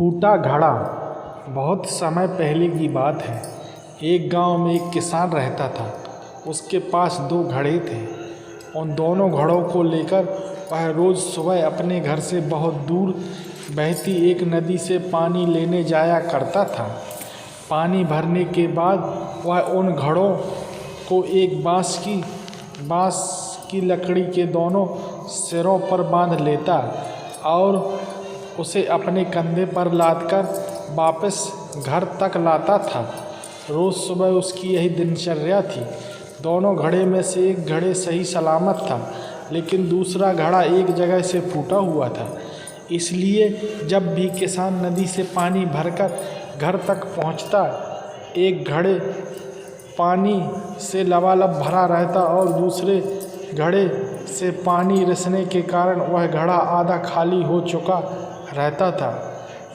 फूटा घड़ा। बहुत समय पहले की बात है। एक गांव में एक किसान रहता था। उसके पास 2 घड़े थे। उन दोनों घड़ों को लेकर वह रोज़ सुबह अपने घर से बहुत दूर बहती एक नदी से पानी लेने जाया करता था। पानी भरने के बाद वह उन घड़ों को एक बाँस की लकड़ी के दोनों सिरों पर बांध लेता और उसे अपने कंधे पर लादकर वापस घर तक लाता था। रोज़ सुबह उसकी यही दिनचर्या थी। दोनों घड़े में से एक घड़े सही सलामत था, लेकिन दूसरा घड़ा एक जगह से फूटा हुआ था। इसलिए जब भी किसान नदी से पानी भरकर घर तक पहुंचता, एक घड़े पानी से लबालब भरा रहता और दूसरे घड़े से पानी रिसने के कारण वह घड़ा आधा खाली हो चुका रहता था।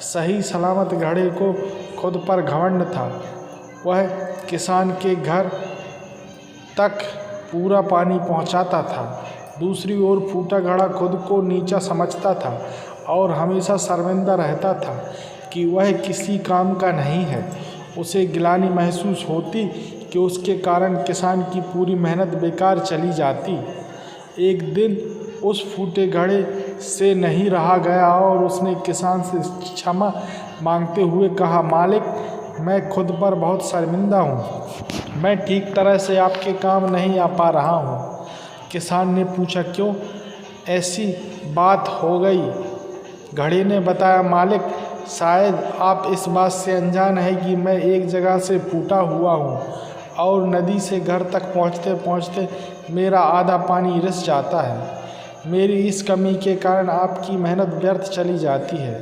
सही सलामत घड़े को खुद पर घमंड था। वह किसान के घर तक पूरा पानी पहुंचाता था। दूसरी ओर फूटा घड़ा खुद को नीचा समझता था और हमेशा शर्मिंदा रहता था कि वह किसी काम का नहीं है। उसे गिलानी महसूस होती कि उसके कारण किसान की पूरी मेहनत बेकार चली जाती। एक दिन उस फूटे घड़े से नहीं रहा गया और उसने किसान से क्षमा मांगते हुए कहा, मालिक, मैं खुद पर बहुत शर्मिंदा हूँ। मैं ठीक तरह से आपके काम नहीं आ पा रहा हूँ। किसान ने पूछा, क्यों, ऐसी बात हो गई? घड़े ने बताया, मालिक, शायद आप इस बात से अनजान है कि मैं एक जगह से फूटा हुआ हूँ और नदी से घर तक पहुँचते पहुँचते मेरा आधा पानी रिस जाता है। मेरी इस कमी के कारण आपकी मेहनत व्यर्थ चली जाती है।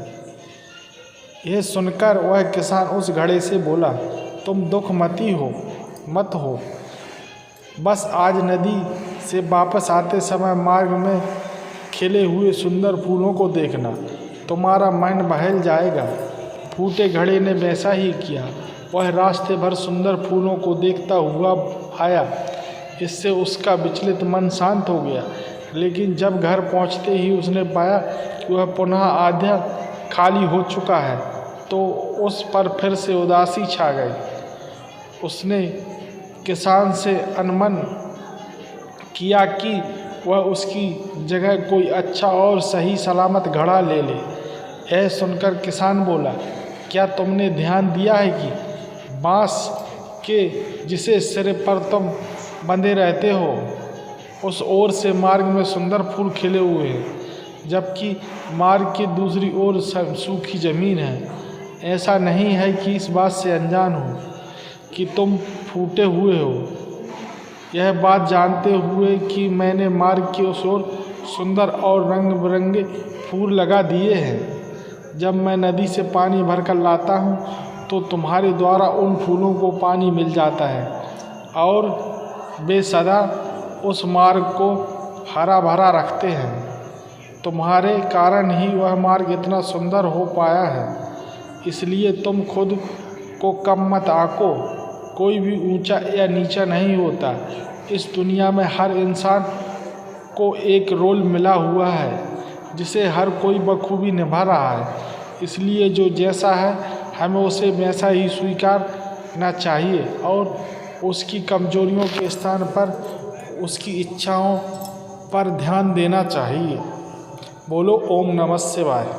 यह सुनकर वह किसान उस घड़े से बोला, तुम दुख मत हो। बस आज नदी से वापस आते समय मार्ग में खिले हुए सुंदर फूलों को देखना, तुम्हारा मन बहल जाएगा। फूटे घड़े ने वैसा ही किया। वह रास्ते भर सुंदर फूलों को देखता हुआ आया। इससे उसका विचलित मन शांत हो गया, लेकिन जब घर पहुंचते ही उसने पाया कि वह पुनः आधा खाली हो चुका है, तो उस पर फिर से उदासी छा गई। उसने किसान से अनुमन किया कि वह उसकी जगह कोई अच्छा और सही सलामत घड़ा ले ले। यह सुनकर किसान बोला, क्या तुमने ध्यान दिया है कि बाँस के जिसे सिर पर तुम बंधे रहते हो, उस ओर से मार्ग में सुंदर फूल खिले हुए हैं, जबकि मार्ग की दूसरी ओर सूखी ज़मीन है। ऐसा नहीं है कि इस बात से अनजान हो कि तुम फूटे हुए हो। यह बात जानते हुए कि मैंने मार्ग की उस ओर सुंदर और रंग बिरंगे फूल लगा दिए हैं। जब मैं नदी से पानी भरकर लाता हूँ, तो तुम्हारे द्वारा उन फूलों को पानी मिल जाता है और वे सदा उस मार्ग को हरा भरा रखते हैं। तुम्हारे कारण ही वह मार्ग इतना सुंदर हो पाया है। इसलिए तुम खुद को कम मत आको। कोई भी ऊंचा या नीचा नहीं होता। इस दुनिया में हर इंसान को एक रोल मिला हुआ है, जिसे हर कोई बखूबी निभा रहा है। इसलिए जो जैसा है, हमें उसे वैसा ही स्वीकारना चाहिए और उसकी कमजोरियों के स्थान पर उसकी इच्छाओं पर ध्यान देना चाहिए। बोलो ओम नमः शिवाय।